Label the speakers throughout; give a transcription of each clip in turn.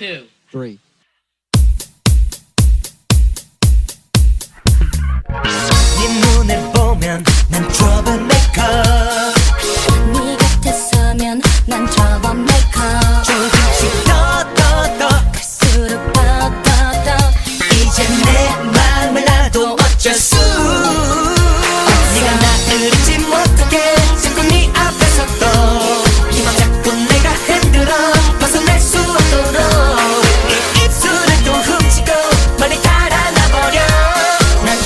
Speaker 1: 2,
Speaker 2: 3.
Speaker 3: 네 눈을 보면 난 troublemaker.
Speaker 4: 네 곁에 서면 난 troublemaker.
Speaker 3: 조금씩 더
Speaker 4: 갈수록 더
Speaker 3: 이제 내 맘을 놔도 어쩔 수. 네가 나를 잊지 못하게 자꾸 네 앞에서 또 이만 자꾸 내가 흔들어 벗어날 수 없도록 네 입술을 또 훔치고 멀리 달아나버려. 난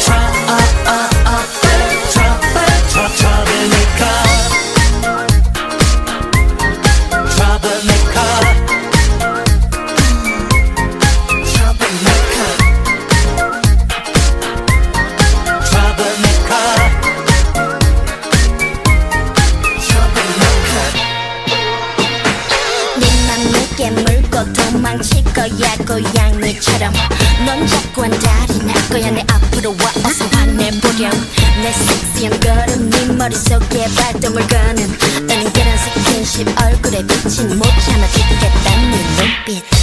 Speaker 4: 도망칠 거야 고양이처럼. 넌 자꾸 안달이 날 거야. 내 앞으로 와 어서 화내보렴. 내 섹시한 걸음 네 머릿속에 발동을 거는 은근한 스킨십 얼굴에 비친 못 참아 죽겠다는 눈빛.